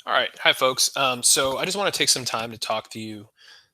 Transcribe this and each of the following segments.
All right. Hi, folks. So I just want to take some time to talk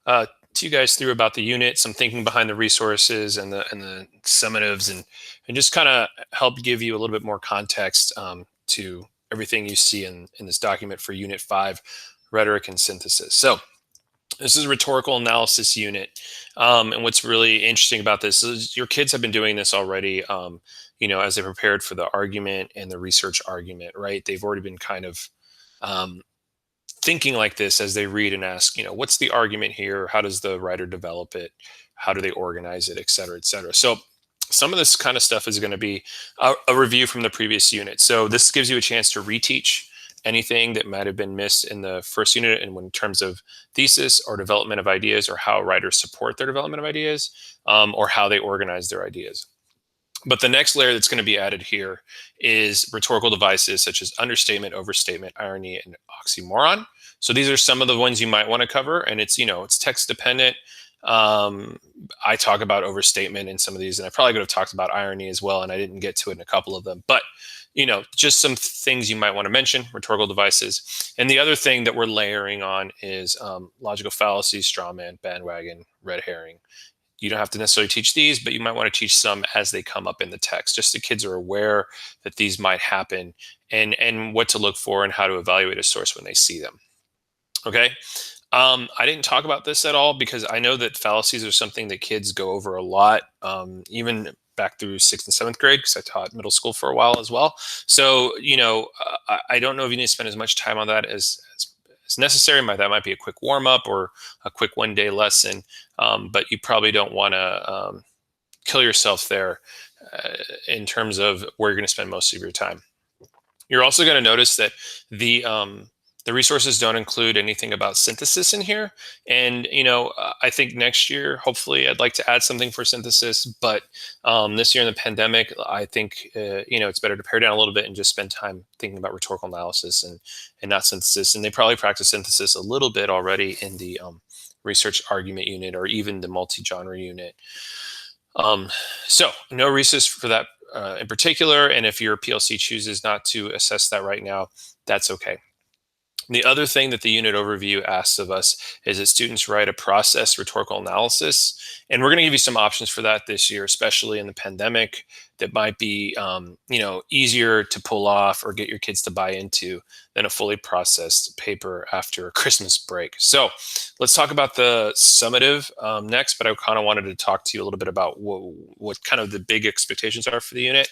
uh, to you guys through about the unit, some thinking behind the resources and the summatives, and just kind of help give you a little bit more context to everything you see in this document for Unit 5, Rhetoric and Synthesis. So this is a rhetorical analysis unit, and what's really interesting about this is your kids have been doing this already. As they prepared for the argument and the research argument, right? They've already been kind of um, thinking like this as they read and ask, what's the argument here? How does the writer develop it? How do they organize it, et cetera, et cetera? So some of this kind of stuff is going to be a review from the previous unit. So this gives you a chance to reteach anything that might have been missed in the first unit and in terms of thesis or development of ideas or how writers support their development of ideas, or how they organize their ideas. But the next layer that's going to be added here is rhetorical devices such as understatement, overstatement, irony, and oxymoron. So these are some of the ones you might want to cover, and it's text dependent. Um, I talk about overstatement in some of these, and I probably could have talked about irony as well, and I didn't get to it in a couple of them. But just some things you might want to mention, rhetorical devices. And the other thing that we're layering on is logical fallacy, straw man, bandwagon, red herring. You don't have to necessarily teach these, but you might want to teach some as they come up in the text, just so kids are aware that these might happen and what to look for and how to evaluate a source when they see them. Okay. I didn't talk about this at all because I know that fallacies are something that kids go over a lot, even back through sixth and seventh grade, because I taught middle school for a while as well. So, I don't know if you need to spend as much time on that as necessary. That might be a quick warm up or a quick 1 day lesson, but you probably don't want to kill yourself there in terms of where you're going to spend most of your time. You're also going to notice that the resources don't include anything about synthesis in here. And, I think next year, hopefully I'd like to add something for synthesis, but this year in the pandemic, I think, it's better to pare down a little bit and just spend time thinking about rhetorical analysis and not synthesis. And they probably practice synthesis a little bit already in the research argument unit or even the multi-genre unit. So no resource for that in particular. And if your PLC chooses not to assess that right now, that's okay. The other thing that the unit overview asks of us is that students write a process rhetorical analysis. And we're going to give you some options for that this year, especially in the pandemic, that might be easier to pull off or get your kids to buy into than a fully processed paper after a Christmas break. So let's talk about the summative next, but I kind of wanted to talk to you a little bit about what kind of the big expectations are for the unit.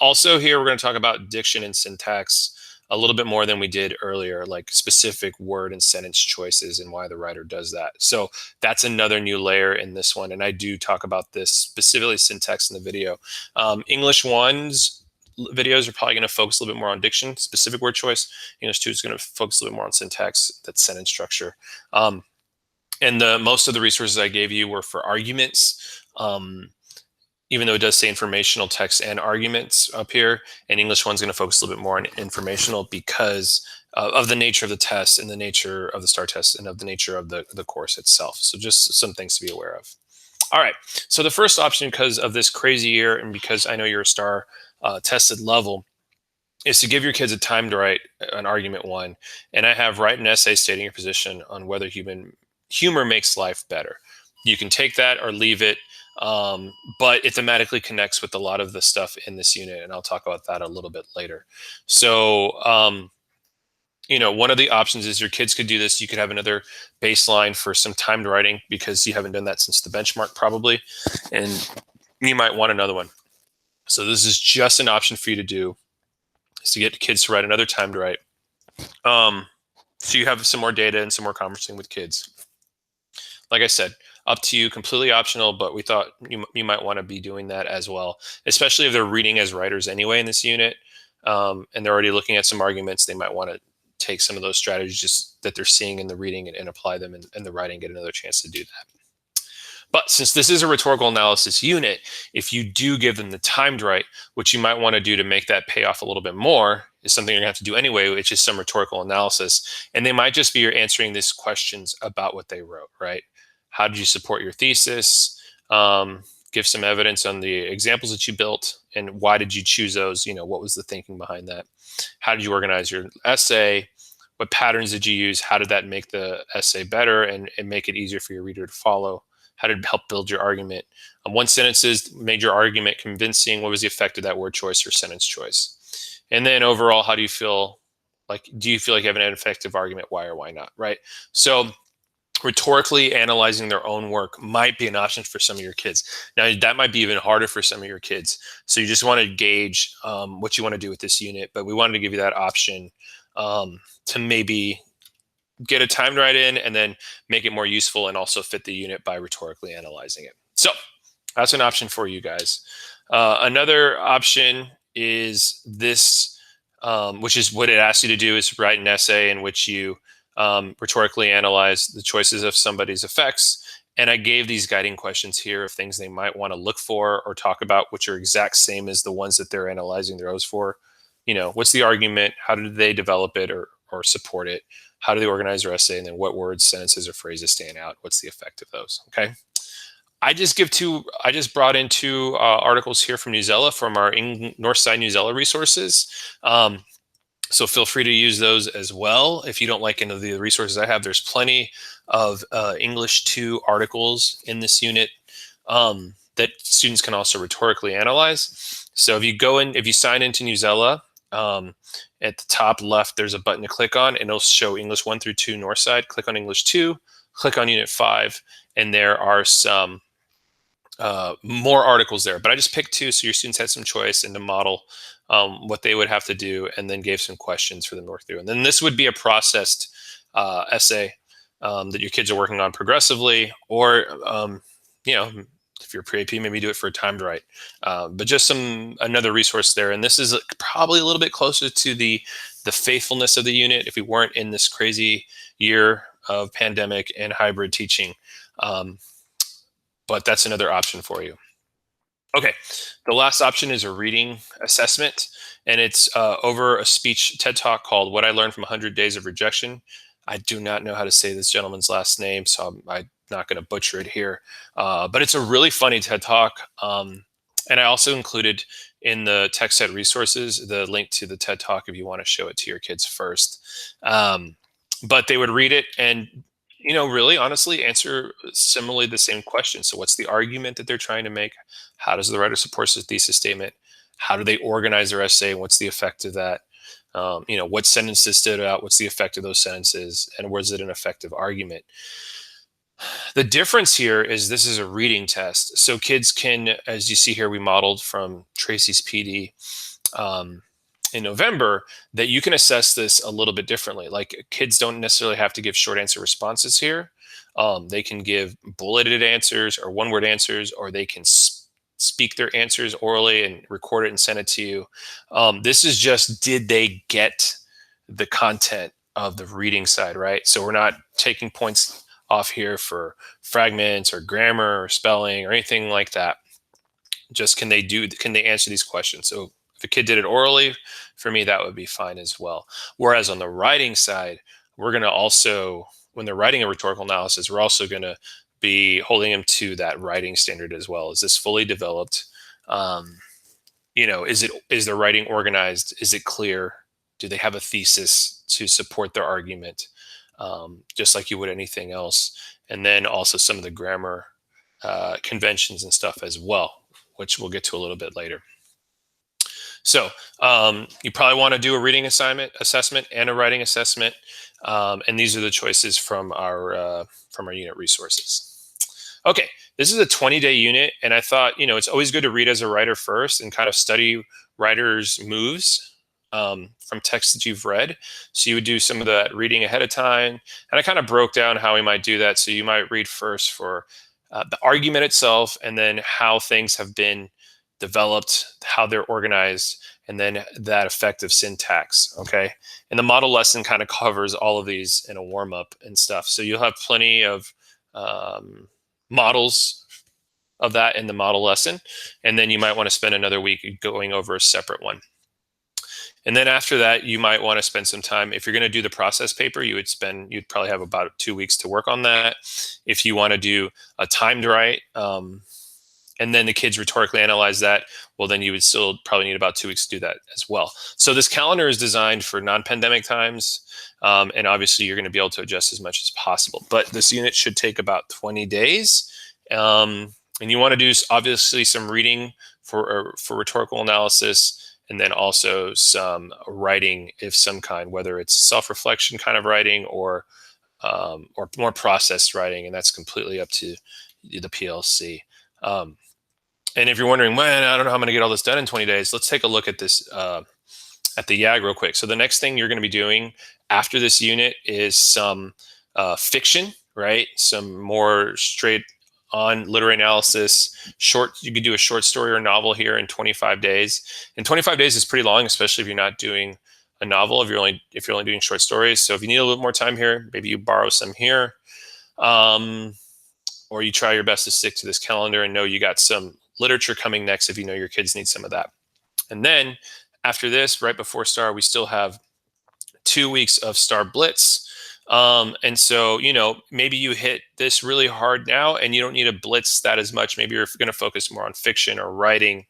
Also here, we're going to talk about diction and syntax a little bit more than we did earlier, like specific word and sentence choices and why the writer does that. So that's another new layer in this one. And I do talk about this specifically syntax in the video. English 1's videos are probably going to focus a little bit more on diction, specific word choice. English 2 is going to focus a little bit more on syntax, that sentence structure. And most of the resources I gave you were for arguments. Even though it does say informational text and arguments up here, and English 1's going to focus a little bit more on informational because of the nature of the test and the nature of the STAR test and of the nature of the course itself. So just some things to be aware of. All right, so the first option, because of this crazy year and because I know you're a STAR tested level, is to give your kids a time to write an argument 1. And I have write an essay stating your position on whether humor makes life better. You can take that or leave it. But it thematically connects with a lot of the stuff in this unit, and I'll talk about that a little bit later. So, one of the options is your kids could do this. You could have another baseline for some timed writing because you haven't done that since the benchmark probably, and you might want another one. So this is just an option for you to do, is to get kids to write another timed write. So you have some more data and some more conversing with kids. Like I said, up to you, completely optional, but we thought you might want to be doing that as well, especially if they're reading as writers anyway in this unit, and they're already looking at some arguments. They might want to take some of those strategies that they're seeing in the reading and apply them in the writing, get another chance to do that. But since this is a rhetorical analysis unit, if you do give them the timed write, what you might want to do to make that pay off a little bit more is something you're going to have to do anyway, which is some rhetorical analysis. And they might just be answering these questions about what they wrote, right? How did you support your thesis? Give some evidence on the examples that you built and why did you choose those? What was the thinking behind that? How did you organize your essay? What patterns did you use? How did that make the essay better and make it easier for your reader to follow? How did it help build your argument? What sentences made your argument convincing? What was the effect of that word choice or sentence choice? And then overall, how do you feel? Like, do you feel like you have an effective argument? Why or why not? Right. So rhetorically analyzing their own work might be an option for some of your kids. Now, that might be even harder for some of your kids. So you just want to gauge what you want to do with this unit. But we wanted to give you that option to maybe get a timed write in and then make it more useful and also fit the unit by rhetorically analyzing it. So that's an option for you guys. Another option is this, which is what it asks you to do, is write an essay in which you rhetorically analyze the choices of somebody's effects. And I gave these guiding questions here of things they might want to look for or talk about, which are exact same as the ones that they're analyzing their O's for. You know, what's the argument? How did they develop it or support it? How do they organize their essay? And then what words, sentences, or phrases stand out? What's the effect of those? Okay. I just brought in two articles here from Newsela, from our Northside Newsela resources. So feel free to use those as well. If you don't like any of the resources I have, there's plenty of English 2 articles in this unit that students can also rhetorically analyze. So if you sign into Newsela, at the top left, there's a button to click on, and it'll show English 1 through 2 Northside. Click on English 2, click on Unit 5, and there are some more articles there. But I just picked 2 so your students had some choice and to model what they would have to do, and then gave some questions for them to work through. And then this would be a processed essay that your kids are working on progressively, or if you're pre-AP, maybe do it for a timed write. But just another resource there. And this is probably a little bit closer to the faithfulness of the unit if we weren't in this crazy year of pandemic and hybrid teaching. But that's another option for you. Okay, the last option is a reading assessment, and it's over a speech TED Talk called What I Learned from 100 Days of Rejection. I do not know how to say this gentleman's last name, so I'm not going to butcher it here. But it's a really funny TED Talk. And I also included in the TechSet resources the link to the TED Talk if you want to show it to your kids first. But they would read it and really honestly answer similarly the same question. So what's the argument that they're trying to make? How does the writer support the thesis statement? How do they organize their essay? What's the effect of that? What sentences stood out? What's the effect of those sentences? And was it an effective argument? The difference here is this is a reading test. So kids can, as you see here, we modeled from Tracy's PD in November, that you can assess this a little bit differently. Like, kids don't necessarily have to give short answer responses here. They can give bulleted answers or one-word answers, or they can speak their answers orally and record it and send it to you. This is just, did they get the content of the reading side, right? So we're not taking points off here for fragments or grammar or spelling or anything like that. Just can they answer these questions? So if a kid did it orally, for me, that would be fine as well. Whereas on the writing side, we're going to also, when they're writing a rhetorical analysis, we're also going to be holding them to that writing standard as well. Is this fully developed? Is their writing organized? Is it clear? Do they have a thesis to support their argument? Just like you would anything else. And then also some of the grammar conventions and stuff as well, which we'll get to a little bit later. So you probably want to do a reading assessment and a writing assessment. And these are the choices from our unit resources. Okay, this is a 20-day unit, and I thought, it's always good to read as a writer first and kind of study writers' moves from texts that you've read. So you would do some of that reading ahead of time, and I kind of broke down how we might do that. So you might read first for the argument itself, and then how things have been developed, how they're organized, and then that effective syntax. Okay, and the model lesson kind of covers all of these in a warm-up and stuff. So you'll have plenty of models of that in the model lesson, and then you might want to spend another week going over a separate one. And then after that, you might want to spend some time. If you're going to do the process paper, you'd probably have about 2 weeks to work on that. If you want to do a timed write, and then the kids rhetorically analyze that, well, then you would still probably need about 2 weeks to do that as well. So this calendar is designed for non-pandemic times, and obviously you're going to be able to adjust as much as possible. But this unit should take about 20 days, and you want to do obviously some reading for rhetorical analysis, and then also some writing of some kind, whether it's self-reflection kind of writing or more processed writing, and that's completely up to the PLC. Um, and if you're wondering, man, I don't know how I'm going to get all this done in 20 days, let's take a look at this at the YAG real quick. So the next thing you're going to be doing after this unit is some fiction, right? Some more straight on literary analysis. You could do a short story or a novel here in 25 days. And 25 days is pretty long, especially if you're not doing a novel, if you're only doing short stories. So if you need a little more time here, maybe you borrow some here. Or you try your best to stick to this calendar and know you got some literature coming next if you know your kids need some of that. And then after this, right before STAR, we still have 2 weeks of STAR Blitz. And so, maybe you hit this really hard now and you don't need a blitz that as much. Maybe you're going to focus more on fiction or writing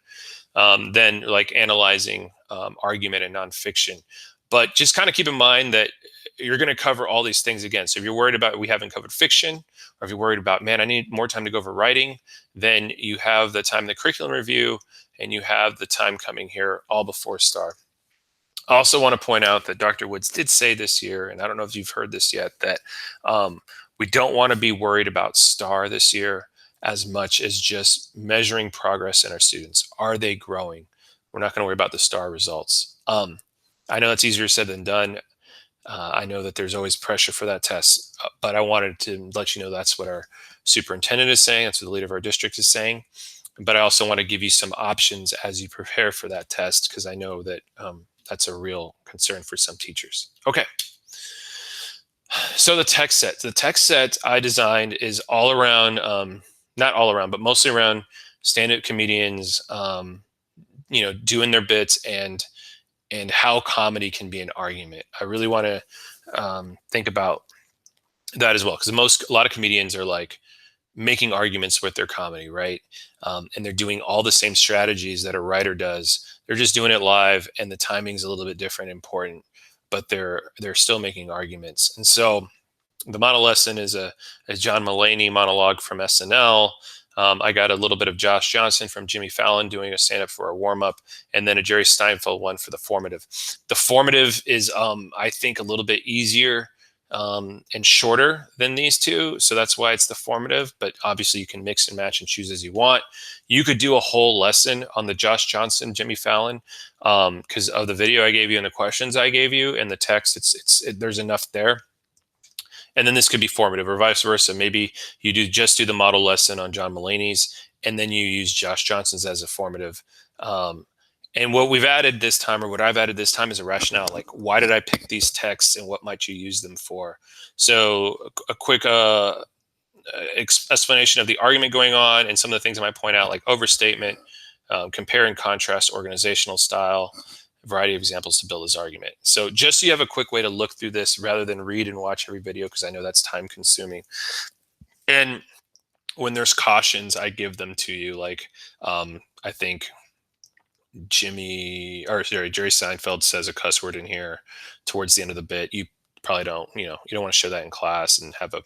than like analyzing argument and nonfiction. But just kind of keep in mind that you're going to cover all these things again. So if you're worried about we haven't covered fiction, or if you're worried about, man, I need more time to go over writing, then you have the time in the curriculum review and you have the time coming here all before STAR. I also want to point out that Dr. Woods did say this year, and I don't know if you've heard this yet, that we don't want to be worried about STAR this year as much as just measuring progress in our students. Are they growing? We're not going to worry about the STAR results. I know that's easier said than done. I know that there's always pressure for that test, but I wanted to let you know that's what our superintendent is saying. That's what the leader of our district is saying. But I also want to give you some options as you prepare for that test, because I know that that's a real concern for some teachers. Okay. So the text set I designed is all around, not all around, but mostly around stand-up comedians, doing their bits and how comedy can be an argument. I really want to think about that as well, because a lot of comedians are like making arguments with their comedy, right? And they're doing all the same strategies that a writer does. They're just doing it live, and the timing's a little bit different, important, but they're still making arguments. And so the model lesson is a John Mulaney monologue from SNL. I got a little bit of Josh Johnson from Jimmy Fallon doing a stand-up for a warm-up, and then a Jerry Seinfeld one for the formative. The formative is, I think, a little bit easier and shorter than these two, so that's why it's the formative. But obviously, you can mix and match and choose as you want. You could do a whole lesson on the Josh Johnson, Jimmy Fallon, because of the video I gave you and the questions I gave you and the text. There's enough there. And then this could be formative, or vice versa. Maybe you do the model lesson on John Mulaney's, and then you use Josh Johnson's as a formative. And what we've added this time, or what I've added this time, is a rationale. Like, why did I pick these texts, and what might you use them for? So a quick explanation of the argument going on, and some of the things I might point out, like overstatement, compare and contrast organizational style, variety of examples to build this argument. So just so you have a quick way to look through this rather than read and watch every video, because I know that's time consuming. And when there's cautions, I give them to you. Like, I think Jerry Seinfeld says a cuss word in here towards the end of the bit. You probably don't, you don't want to show that in class and have a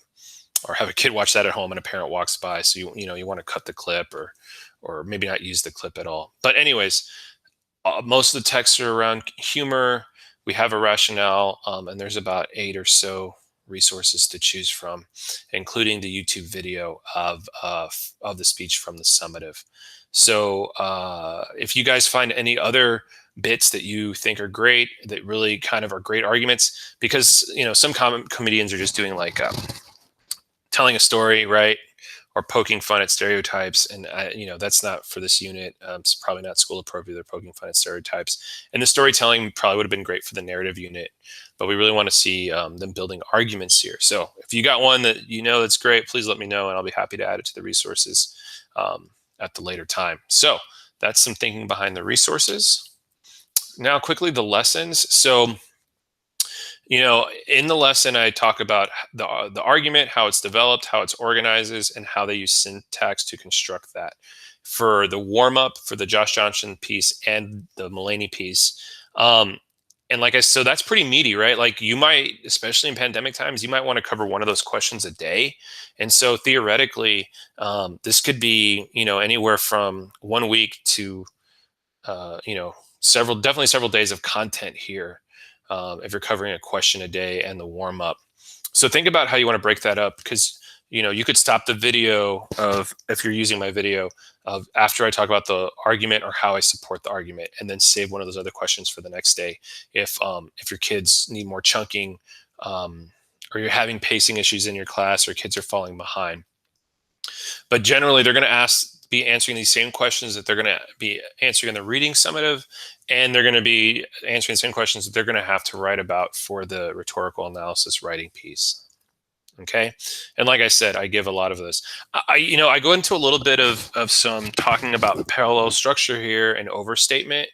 kid watch that at home and a parent walks by. So you want to cut the clip or maybe not use the clip at all. But anyways, most of the texts are around humor. We have a rationale, and there's about 8 or so resources to choose from, including the YouTube video of the speech from the summative. So if you guys find any other bits that you think are great, that really kind of are great arguments, because some comedians are just doing like telling a story, right? Or poking fun at stereotypes, and that's not for this unit. It's probably not school appropriate. They're poking fun at stereotypes, and the storytelling probably would have been great for the narrative unit, but we really want to see them building arguments here. So if you got one that that's great, please let me know, and I'll be happy to add it to the resources at the later time. So that's some thinking behind the resources. Now quickly, the lessons. So in the lesson, I talk about the argument, how it's developed, how it's organizes, and how they use syntax to construct that. for the warm up for the Josh Johnson piece and the Mulaney piece. Um, and like I so that's pretty meaty, right? Like you might, especially in pandemic times, you might want to cover one of those questions a day. And so theoretically, this could be, anywhere from 1 week to, definitely several days of content here. If you're covering a question a day and the warm up. So think about how you want to break that up, because you could stop the video of, if you're using my video, of after I talk about the argument or how I support the argument, and then save one of those other questions for the next day. If your kids need more chunking, um, or you're having pacing issues in your class, or kids are falling behind. But generally, they're going to be answering these same questions that they're going to be answering in the reading summative, and they're going to be answering the same questions that they're going to have to write about for the rhetorical analysis writing piece. Okay. And like I said, I give a lot of those. I go into a little bit of some talking about parallel structure here and overstatement.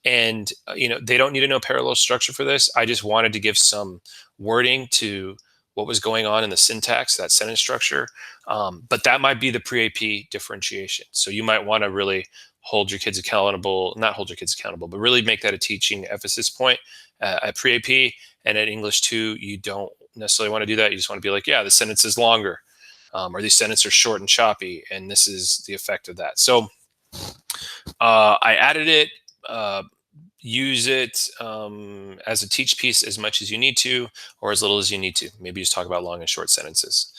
And, they don't need to know parallel structure for this. I just wanted to give some wording to what was going on in the syntax, that sentence structure. But that might be the pre-AP differentiation. So you might want to really hold your kids accountable, not hold your kids accountable, but really make that a teaching emphasis point at pre-AP. And at English 2, you don't necessarily want to do that. You just want to be like, yeah, the sentence is longer, or these sentences are short and choppy, and this is the effect of that. So I added it. Use it as a teach piece as much as you need to, or as little as you need to. Maybe just talk about long and short sentences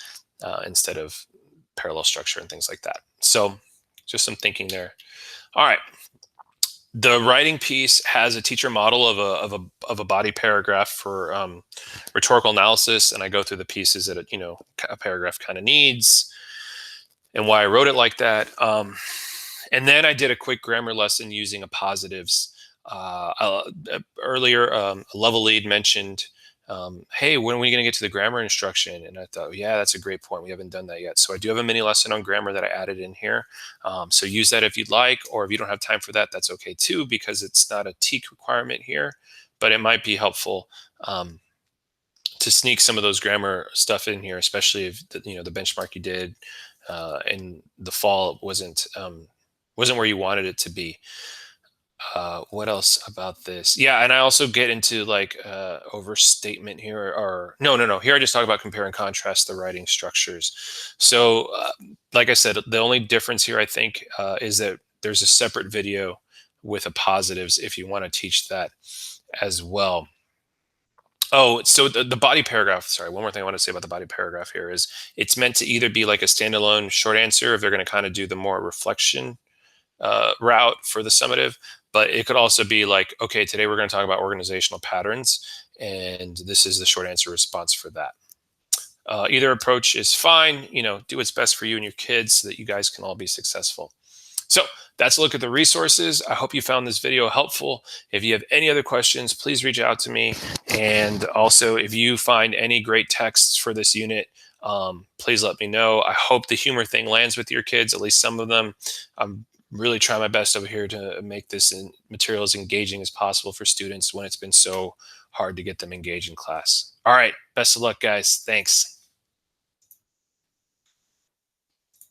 instead of parallel structure and things like that. So just some thinking there. All right. The writing piece has a teacher model of a body paragraph for rhetorical analysis, and I go through the pieces that a paragraph kind of needs, and why I wrote it like that. And then I did a quick grammar lesson using a positives. Earlier, a level lead mentioned, hey, when are we going to get to the grammar instruction? And I thought, yeah, that's a great point. We haven't done that yet. So I do have a mini lesson on grammar that I added in here. So use that if you'd like, or if you don't have time for that, that's okay too, because it's not a TEK requirement here, but it might be helpful to sneak some of those grammar stuff in here, especially if the benchmark you did in the fall wasn't where you wanted it to be. What else about this? Yeah, and I also get into like overstatement here, or no. Here I just talk about compare and contrast the writing structures. So, like I said, the only difference here I think is that there's a separate video with a positives if you want to teach that as well. Oh, so the body paragraph. Sorry, one more thing I want to say about the body paragraph here is it's meant to either be like a standalone short answer if they're going to kind of do the more reflection route for the summative, but it could also be like, okay, today we're going to talk about organizational patterns, and this is the short answer response for that. Either approach is fine. Do what's best for you and your kids so that you guys can all be successful. So that's a look at the resources. I hope you found this video helpful. If you have any other questions, please reach out to me. And also, if you find any great texts for this unit, please let me know. I hope the humor thing lands with your kids, at least some of them. I'm really trying my best over here to make this material as engaging as possible for students when it's been so hard to get them engaged in class. All right. Best of luck, guys. Thanks.